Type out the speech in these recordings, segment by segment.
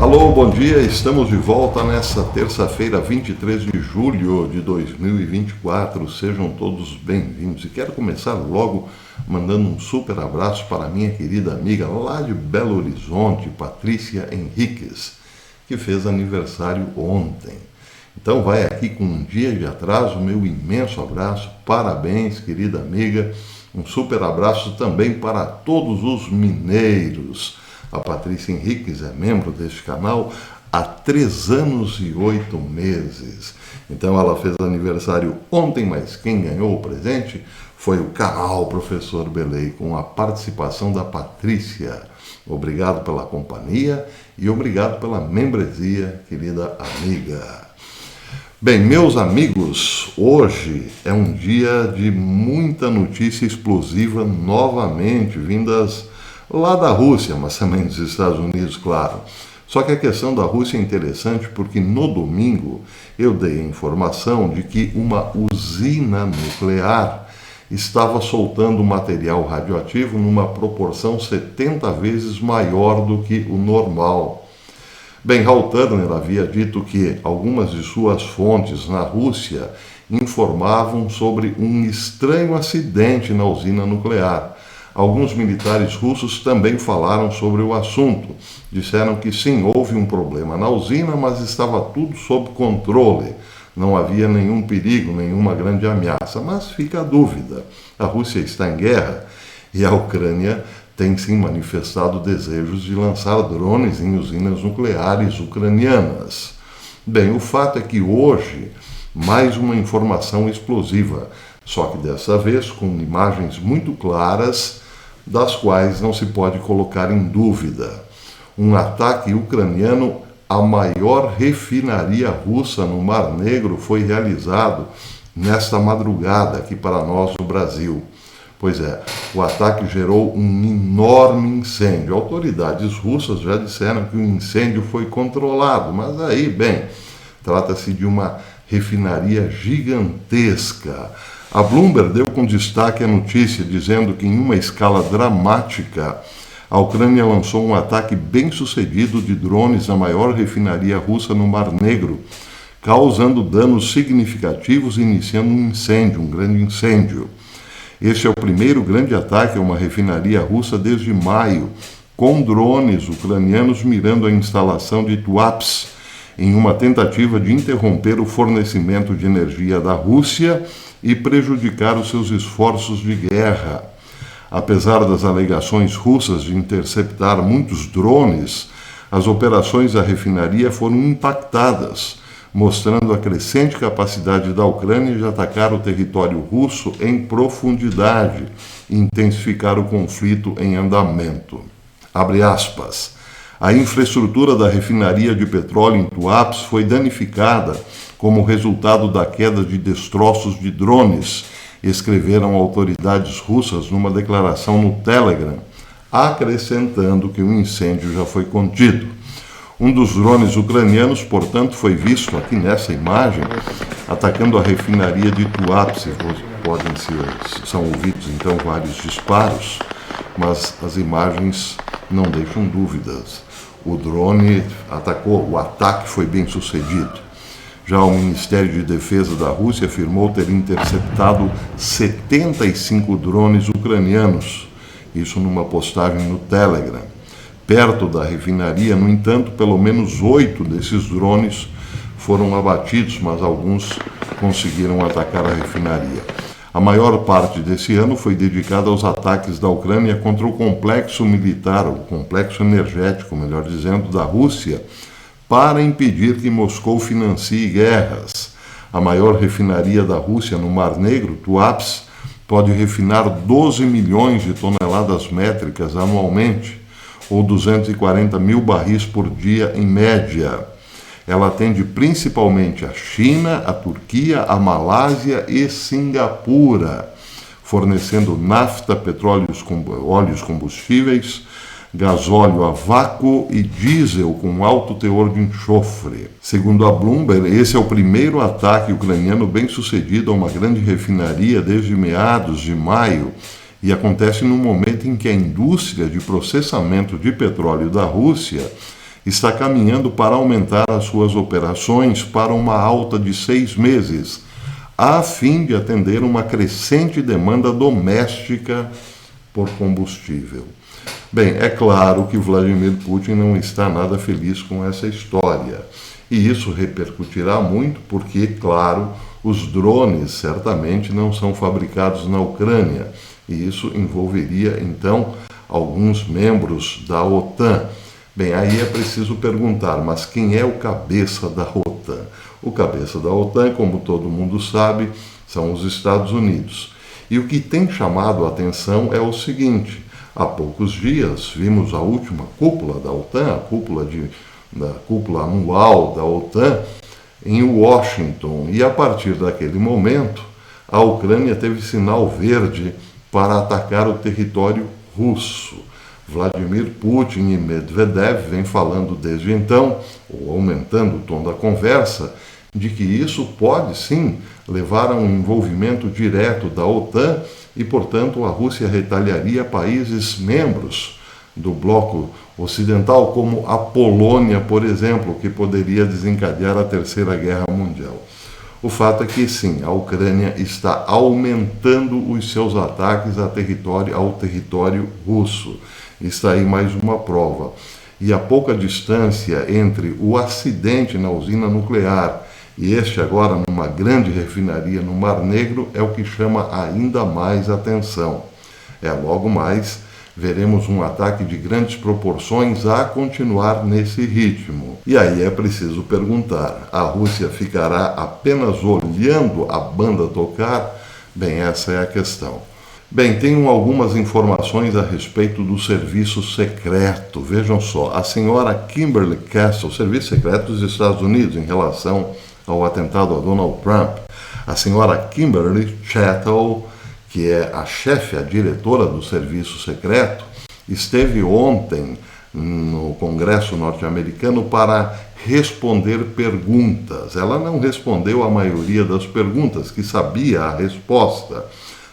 Alô, bom dia, estamos de volta nessa terça-feira, 23 de julho de 2024, sejam todos bem-vindos. E quero começar logo mandando um super abraço para a minha querida amiga lá de Belo Horizonte, Patrícia Henriques, que fez aniversário ontem. Então vai aqui com um dia de atraso, meu imenso abraço, parabéns, querida amiga, um super abraço também para todos os mineiros. A Patrícia Henriques é membro deste canal há 3 anos e 8 meses. Então ela fez aniversário ontem, mas quem ganhou o presente foi o canal Professor Belei, com a participação da Patrícia. Obrigado pela companhia e obrigado pela membresia, querida amiga. Bem, meus amigos, hoje é um dia de muita notícia explosiva novamente, vindas lá da Rússia, mas também dos Estados Unidos, claro. Só que a questão da Rússia é interessante porque no domingo eu dei a informação de que uma usina nuclear estava soltando material radioativo numa proporção 70 vezes maior do que o normal. Bem, Hal Turner havia dito que algumas de suas fontes na Rússia informavam sobre um estranho acidente na usina nuclear. Alguns militares russos também falaram sobre o assunto. Disseram que sim, houve um problema na usina, mas estava tudo sob controle. Não havia nenhum perigo, nenhuma grande ameaça. Mas fica a dúvida. A Rússia está em guerra e a Ucrânia tem sim manifestado desejos de lançar drones em usinas nucleares ucranianas. Bem, o fato é que hoje, mais uma informação explosiva, só que dessa vez com imagens muito claras, das quais não se pode colocar em dúvida. Um ataque ucraniano à maior refinaria russa no Mar Negro foi realizado nesta madrugada aqui para nós no Brasil. Pois é, o ataque gerou um enorme incêndio. Autoridades russas já disseram que o incêndio foi controlado, mas aí, bem, trata-se de uma refinaria gigantesca. A Bloomberg deu com destaque a notícia, dizendo que em uma escala dramática, a Ucrânia lançou um ataque bem-sucedido de drones na maior refinaria russa no Mar Negro, causando danos significativos e iniciando um grande incêndio. Este é o primeiro grande ataque a uma refinaria russa desde maio, com drones ucranianos mirando a instalação de Tuapse, em uma tentativa de interromper o fornecimento de energia da Rússia e prejudicar os seus esforços de guerra. Apesar das alegações russas de interceptar muitos drones, as operações da refinaria foram impactadas, mostrando a crescente capacidade da Ucrânia de atacar o território russo em profundidade e intensificar o conflito em andamento. Abre aspas. A infraestrutura da refinaria de petróleo em Tuapse foi danificada como resultado da queda de destroços de drones, escreveram autoridades russas numa declaração no Telegram, acrescentando que o incêndio já foi contido. Um dos drones ucranianos, portanto, foi visto aqui nessa imagem, atacando a refinaria de Tuapse. São ouvidos então vários disparos, mas as imagens não deixam dúvidas. O drone atacou, o ataque foi bem sucedido. Já o Ministério de Defesa da Rússia afirmou ter interceptado 75 drones ucranianos, isso numa postagem no Telegram. Perto da refinaria, no entanto, pelo menos 8 desses drones foram abatidos, mas alguns conseguiram atacar a refinaria. A maior parte desse ano foi dedicada aos ataques da Ucrânia contra o complexo militar, o complexo energético, melhor dizendo, da Rússia, para impedir que Moscou financie guerras. A maior refinaria da Rússia no Mar Negro, Tuapse, pode refinar 12 milhões de toneladas métricas anualmente, ou 240 mil barris por dia em média. Ela atende principalmente a China, a Turquia, a Malásia e Singapura, fornecendo nafta, óleos combustíveis, gasóleo a vácuo e diesel com alto teor de enxofre. Segundo a Bloomberg, esse é o primeiro ataque ucraniano bem-sucedido a uma grande refinaria desde meados de maio e acontece no momento em que a indústria de processamento de petróleo da Rússia está caminhando para aumentar as suas operações para uma alta de 6 meses, a fim de atender uma crescente demanda doméstica por combustível. Bem, é claro que Vladimir Putin não está nada feliz com essa história. E isso repercutirá muito porque, claro, os drones certamente não são fabricados na Ucrânia. E isso envolveria, então, alguns membros da OTAN. Bem, aí é preciso perguntar, mas quem é o cabeça da OTAN? O cabeça da OTAN, como todo mundo sabe, são os Estados Unidos. E o que tem chamado a atenção é o seguinte: há poucos dias vimos a última cúpula da OTAN, a cúpula anual da OTAN, em Washington. E a partir daquele momento, a Ucrânia teve sinal verde para atacar o território russo. Vladimir Putin e Medvedev vêm falando desde então, ou aumentando o tom da conversa, de que isso pode sim levar a um envolvimento direto da OTAN e, portanto, a Rússia retaliaria países membros do bloco ocidental, como a Polônia, por exemplo, que poderia desencadear a Terceira Guerra Mundial. O fato é que sim, a Ucrânia está aumentando os seus ataques ao território russo. Está aí mais uma prova. E a pouca distância entre o acidente na usina nuclear e este agora numa grande refinaria no Mar Negro é o que chama ainda mais atenção. Logo mais veremos um ataque de grandes proporções a continuar nesse ritmo. E aí é preciso perguntar, a Rússia ficará apenas olhando a banda tocar? Bem, essa é a questão. Bem, tenho algumas informações a respeito do serviço secreto. Vejam só, a senhora Kimberly Castle, serviço secreto dos Estados Unidos em relação ao atentado a Donald Trump. A senhora Kimberly Castle, que é a chefe, a diretora do serviço secreto, esteve ontem no Congresso norte-americano para responder perguntas. Ela não respondeu a maioria das perguntas, que sabia a resposta.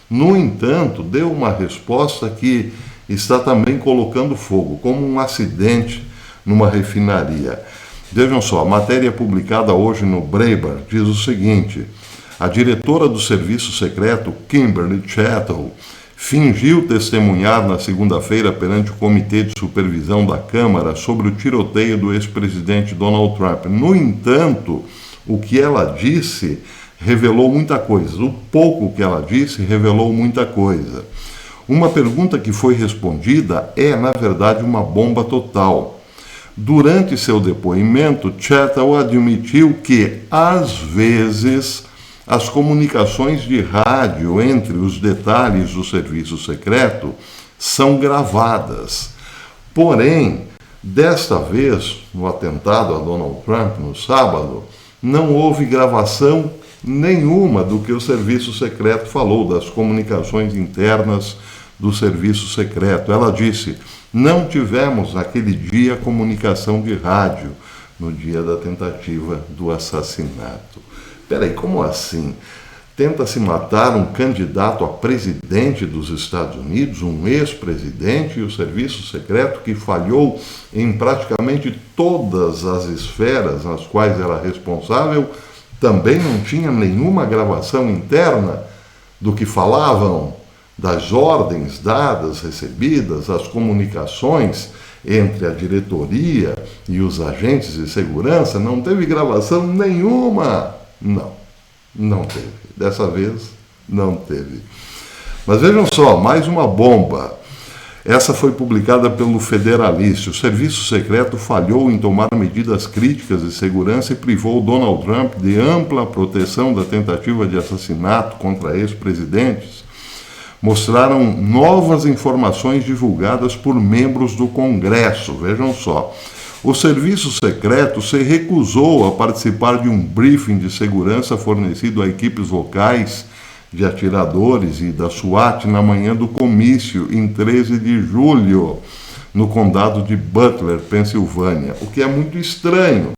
No entanto, deu uma resposta que está também colocando fogo, como um acidente numa refinaria. Vejam só, a matéria publicada hoje no Breitbart diz o seguinte: a diretora do serviço secreto, Kimberly Castle, fingiu testemunhar na segunda-feira perante o Comitê de Supervisão da Câmara sobre o tiroteio do ex-presidente Donald Trump. No entanto, o que ela disse revelou muita coisa. O pouco que ela disse revelou muita coisa. Uma pergunta que foi respondida é, na verdade, uma bomba total. Durante seu depoimento, Castle admitiu que, às vezes, as comunicações de rádio entre os detalhes do serviço secreto são gravadas. Porém, desta vez, no atentado a Donald Trump no sábado, não houve gravação nenhuma do que o serviço secreto falou, das comunicações internas do serviço secreto. Ela disse: não tivemos naquele dia comunicação de rádio no dia da tentativa do assassinato. Peraí, como assim? Tenta-se matar um candidato a presidente dos Estados Unidos, um ex-presidente, e o serviço secreto, que falhou em praticamente todas as esferas nas quais era responsável, também não tinha nenhuma gravação interna do que falavam, das ordens dadas, recebidas, as comunicações entre a diretoria e os agentes de segurança. Não teve gravação nenhuma. Não teve. Dessa vez, não teve. Mas vejam só, mais uma bomba. Essa foi publicada pelo Federalista. O serviço secreto falhou em tomar medidas críticas de segurança e privou Donald Trump de ampla proteção da tentativa de assassinato contra ex-presidentes. Mostraram novas informações divulgadas por membros do Congresso. Vejam só. O serviço secreto se recusou a participar de um briefing de segurança fornecido a equipes locais de atiradores e da SWAT na manhã do comício, em 13 de julho, no condado de Butler, Pensilvânia. O que é muito estranho,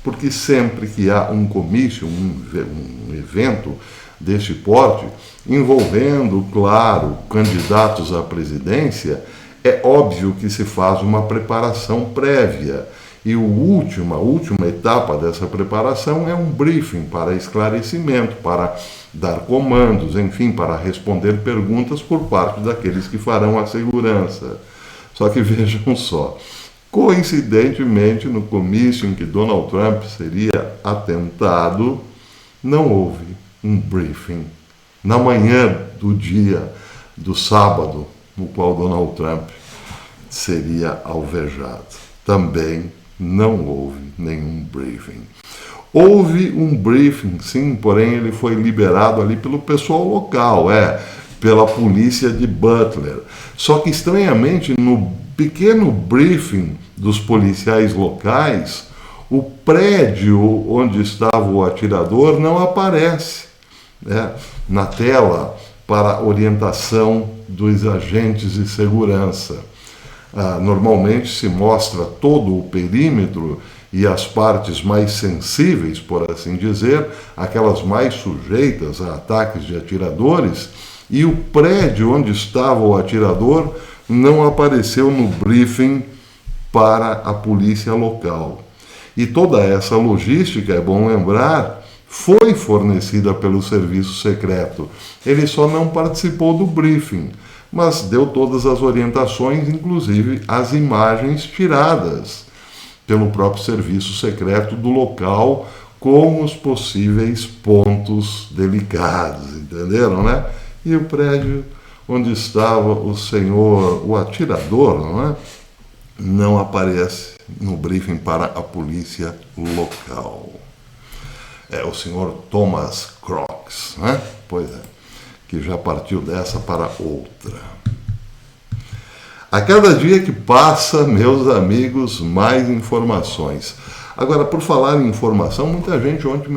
porque sempre que há um comício, um evento desse porte, envolvendo, claro, candidatos à presidência, é óbvio que se faz uma preparação prévia. E a última etapa dessa preparação é um briefing para esclarecimento, para dar comandos, enfim, para responder perguntas por parte daqueles que farão a segurança. Só que vejam só, coincidentemente, no comício em que Donald Trump seria atentado, não houve um briefing. Na manhã do dia do sábado, no qual Donald Trump seria alvejado, também não houve nenhum briefing. Houve um briefing, sim, porém ele foi liberado ali pelo pessoal local, pela polícia de Butler. Só que, estranhamente, no pequeno briefing dos policiais locais, o prédio onde estava o atirador não aparece, na tela para orientação dos agentes de segurança. Normalmente se mostra todo o perímetro e as partes mais sensíveis, por assim dizer, aquelas mais sujeitas a ataques de atiradores, e o prédio onde estava o atirador não apareceu no briefing para a polícia local. E toda essa logística, é bom lembrar, foi fornecida pelo serviço secreto. Ele só não participou do briefing, mas deu todas as orientações, inclusive as imagens tiradas pelo próprio serviço secreto do local com os possíveis pontos delicados, entenderam, né? E o prédio onde estava o atirador, não aparece no briefing para a polícia local. É o senhor Thomas Crocs, Pois é, que já partiu dessa para outra. A cada dia que passa, meus amigos, mais informações. Agora, por falar em informação, muita gente ontem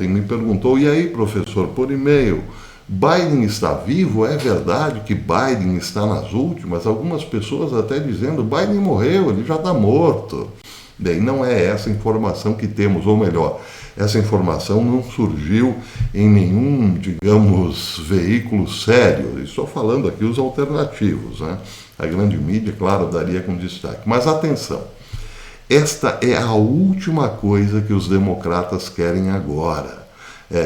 me perguntou, e aí, professor, por e-mail, Biden está vivo? É verdade que Biden está nas últimas? Algumas pessoas até dizendo, Biden morreu, ele já está morto. Bem, não é essa informação que temos, ou melhor, essa informação não surgiu em nenhum, digamos, veículo sério. Estou falando aqui os alternativos, A grande mídia, claro, daria com destaque. Mas atenção, esta é a última coisa que os democratas querem agora.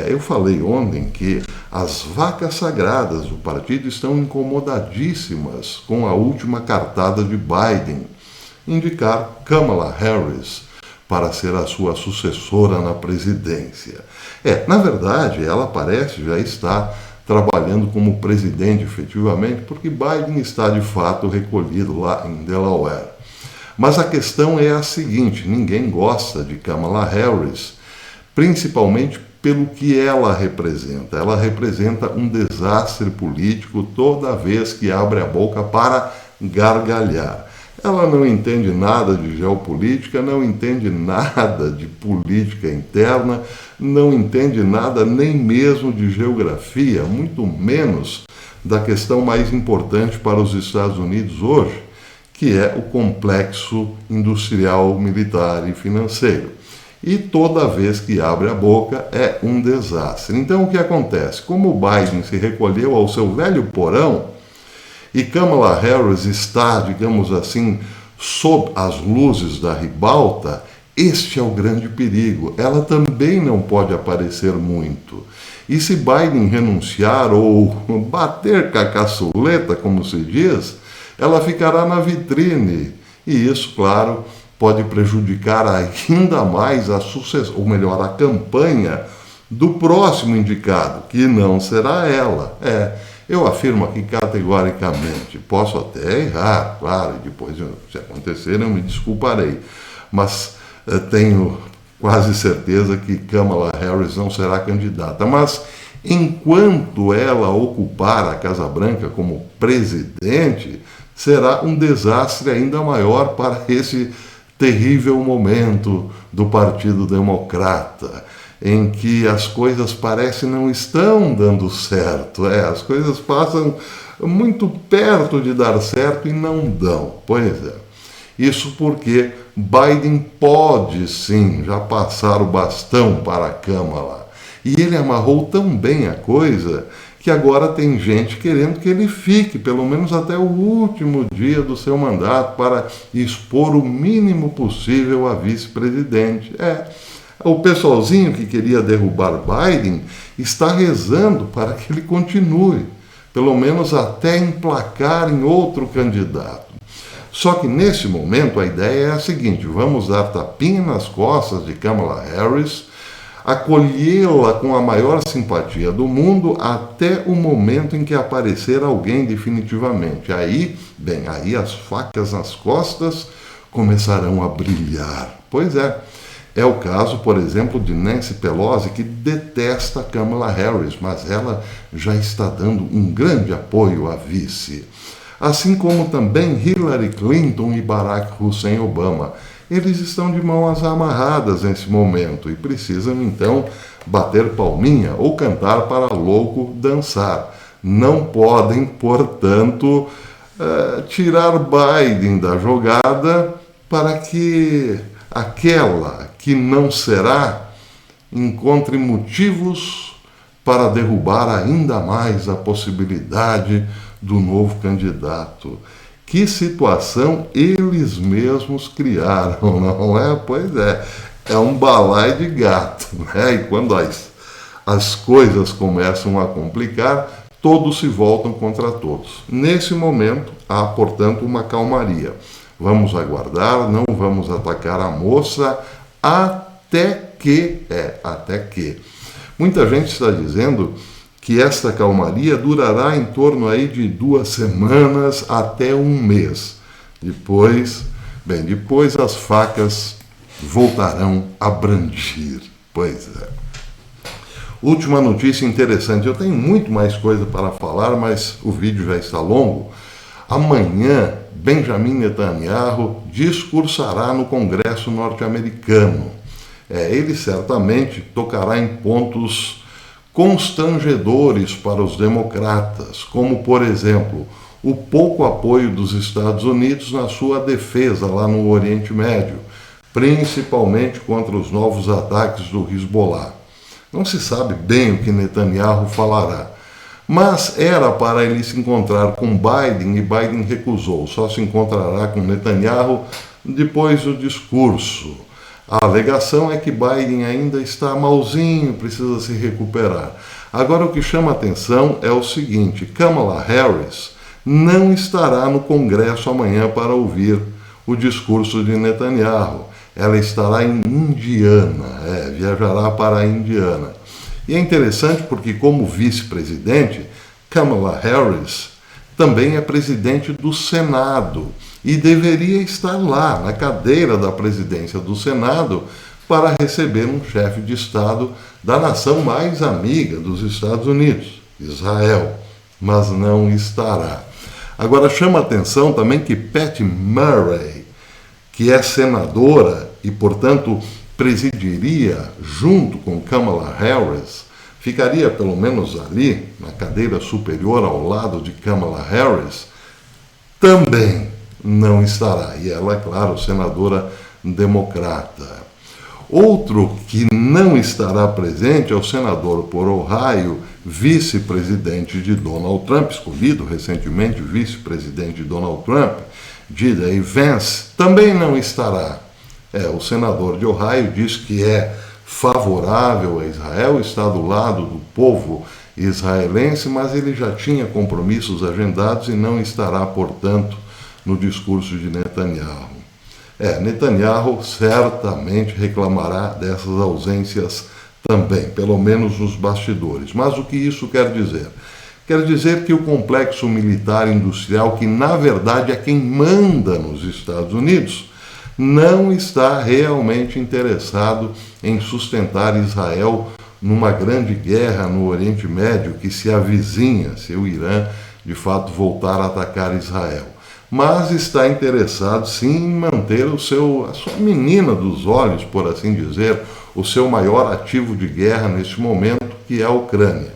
Eu falei ontem que as vacas sagradas do partido estão incomodadíssimas com a última cartada de Biden, indicar Kamala Harris para ser a sua sucessora na presidência. Na verdade, ela parece já estar trabalhando como presidente efetivamente, porque Biden está de fato recolhido lá em Delaware. Mas a questão é a seguinte, ninguém gosta de Kamala Harris, principalmente pelo que ela representa. Ela representa um desastre político toda vez que abre a boca para gargalhar. Ela não entende nada de geopolítica, não entende nada de política interna, não entende nada nem mesmo de geografia, muito menos da questão mais importante para os Estados Unidos hoje, que é o complexo industrial, militar e financeiro. E toda vez que abre a boca é um desastre. Então o que acontece? Como o Biden se recolheu ao seu velho porão e Kamala Harris está, digamos assim, sob as luzes da ribalta, este é o grande perigo. Ela também não pode aparecer muito. E se Biden renunciar ou bater com a caçuleta, como se diz, ela ficará na vitrine. E isso, claro, pode prejudicar ainda mais a sucessão, ou melhor, a campanha do próximo indicado, que não será ela. Eu afirmo aqui categoricamente, posso até errar, claro, e depois, se acontecer, eu me desculparei, mas tenho quase certeza que Kamala Harris não será candidata. Mas enquanto ela ocupar a Casa Branca como presidente, será um desastre ainda maior para esse terrível momento do Partido Democrata, em que as coisas parecem não estão dando certo. As coisas passam muito perto de dar certo e não dão. Pois é. Isso porque Biden pode sim já passar o bastão para a Câmara. E ele amarrou tão bem a coisa que que agora tem gente querendo que ele fique, pelo menos até o último dia do seu mandato, para expor o mínimo possível a vice-presidente. O pessoalzinho que queria derrubar Biden está rezando para que ele continue, pelo menos até emplacar em outro candidato. Só que nesse momento a ideia é a seguinte: vamos dar tapinha nas costas de Kamala Harris, acolhê-la com a maior simpatia do mundo até o momento em que aparecer alguém definitivamente. Aí as facas nas costas começarão a brilhar. Pois é o caso, por exemplo, de Nancy Pelosi, que detesta Kamala Harris, mas ela já está dando um grande apoio à vice. Assim como também Hillary Clinton e Barack Hussein Obama. Eles estão de mãos amarradas nesse momento e precisam então bater palminha ou cantar para louco dançar. Não podem, portanto, tirar Biden da jogada para que aquela que não será encontre motivos para derrubar ainda mais a possibilidade do novo candidato. Que situação eles mesmos criaram, não é? Pois é um balaio de gato, né? E quando as coisas começam a complicar, todos se voltam contra todos. Nesse momento, há, portanto, uma calmaria. Vamos aguardar, não vamos atacar a moça até que. Muita gente está dizendo que esta calmaria durará em torno aí de 2 semanas até 1 mês. Depois as facas voltarão a brandir. Pois é. Última notícia interessante. Eu tenho muito mais coisa para falar, mas o vídeo já está longo. Amanhã, Benjamin Netanyahu discursará no Congresso norte-americano. Ele certamente tocará em pontos constrangedores para os democratas, como, por exemplo, o pouco apoio dos Estados Unidos na sua defesa lá no Oriente Médio, principalmente contra os novos ataques do Hezbollah. Não se sabe bem o que Netanyahu falará, mas era para ele se encontrar com Biden e Biden recusou. Só se encontrará com Netanyahu depois do discurso. A alegação é que Biden ainda está malzinho, precisa se recuperar. Agora, o que chama atenção é o seguinte: Kamala Harris não estará no Congresso amanhã para ouvir o discurso de Netanyahu. Ela estará em Indiana, viajará para a Indiana. E é interessante porque, como vice-presidente, Kamala Harris também é presidente do Senado e deveria estar lá, na cadeira da presidência do Senado, para receber um chefe de Estado da nação mais amiga dos Estados Unidos, Israel, mas não estará. Agora, chama atenção também que Patty Murray, que é senadora e, portanto, presidiria junto com Kamala Harris, ficaria pelo menos ali, na cadeira superior ao lado de Kamala Harris, também não estará. E ela, é claro, senadora democrata. Outro que não estará presente é o senador por Ohio, vice-presidente de Donald Trump, escolhido recentemente vice-presidente de Donald Trump, J.D. Vance, também não estará. O senador de Ohio diz que é favorável a Israel, está do lado do povo israelense, mas ele já tinha compromissos agendados e não estará, portanto, no discurso de Netanyahu. Netanyahu certamente reclamará dessas ausências também, pelo menos nos bastidores. Mas o que isso quer dizer? Quer dizer que o complexo militar industrial, que na verdade é quem manda nos Estados Unidos, não está realmente interessado em sustentar Israel numa grande guerra no Oriente Médio que se avizinha se o Irã de fato voltar a atacar Israel. Mas está interessado sim em manter a sua menina dos olhos, por assim dizer, o seu maior ativo de guerra neste momento, que é a Ucrânia.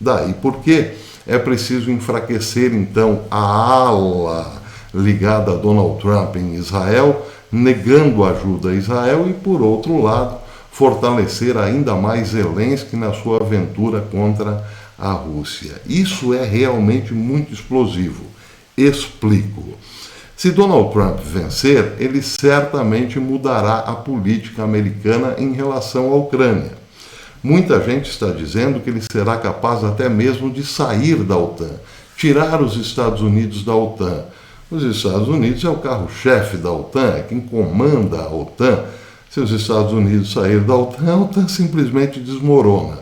Daí porque é preciso enfraquecer então a ala ligada a Donald Trump em Israel, negando ajuda a Israel e, por outro lado, fortalecer ainda mais Zelensky na sua aventura contra a Rússia. Isso é realmente muito explosivo. Explico. Se Donald Trump vencer, ele certamente mudará a política americana em relação à Ucrânia. Muita gente está dizendo que ele será capaz até mesmo de sair da OTAN, tirar os Estados Unidos da OTAN. Os Estados Unidos é o carro-chefe da OTAN, é quem comanda a OTAN. Se os Estados Unidos saírem da OTAN, a OTAN simplesmente desmorona.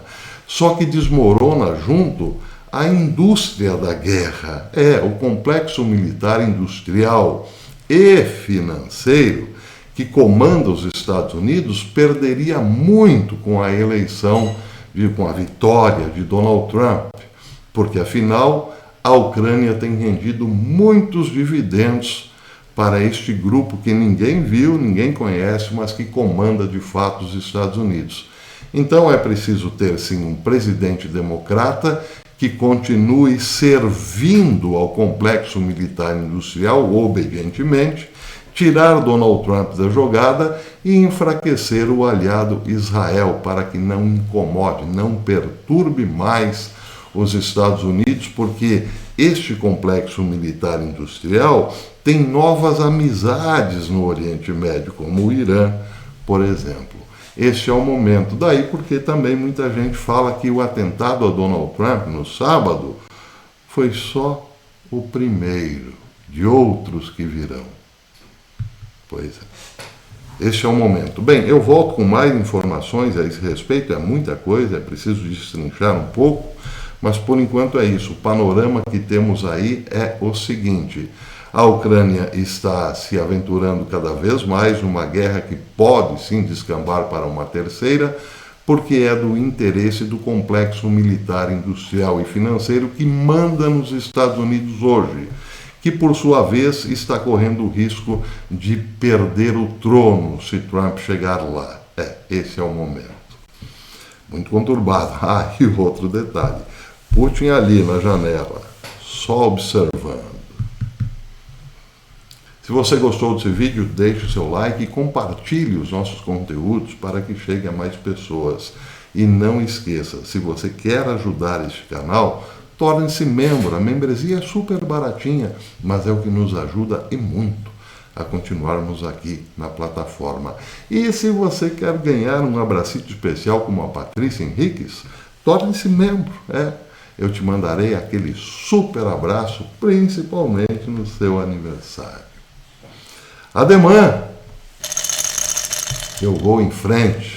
Só que desmorona junto à indústria da guerra. O complexo militar industrial e financeiro que comanda os Estados Unidos perderia muito com a eleição, com a vitória de Donald Trump, porque afinal a Ucrânia tem rendido muitos dividendos para este grupo que ninguém viu, ninguém conhece, mas que comanda de fato os Estados Unidos. Então é preciso ter sim um presidente democrata que continue servindo ao complexo militar industrial obedientemente, tirar Donald Trump da jogada e enfraquecer o aliado Israel para que não incomode, não perturbe mais os Estados Unidos, porque este complexo militar industrial tem novas amizades no Oriente Médio, como o Irã, por exemplo. Este é o momento. Daí porque também muita gente fala que o atentado a Donald Trump no sábado foi só o primeiro de outros que virão. Pois é. Este é o momento. Bem, eu volto com mais informações a esse respeito, é muita coisa, é preciso destrinchar um pouco, mas por enquanto é isso. O panorama que temos aí é o seguinte: a Ucrânia está se aventurando cada vez mais numa guerra que pode sim descambar para uma terceira, porque é do interesse do complexo militar, industrial e financeiro que manda nos Estados Unidos hoje, que por sua vez está correndo o risco de perder o trono se Trump chegar lá. Esse é o momento. Muito conturbado. E outro detalhe: Putin ali na janela, só observando. Se você gostou desse vídeo, deixe o seu like e compartilhe os nossos conteúdos para que chegue a mais pessoas. E não esqueça, se você quer ajudar este canal, torne-se membro. A membresia é super baratinha, mas é o que nos ajuda e muito a continuarmos aqui na plataforma. E se você quer ganhar um abracito especial como a Patrícia Henriques, torne-se membro. Eu te mandarei aquele super abraço, principalmente no seu aniversário. Ademã, eu vou em frente.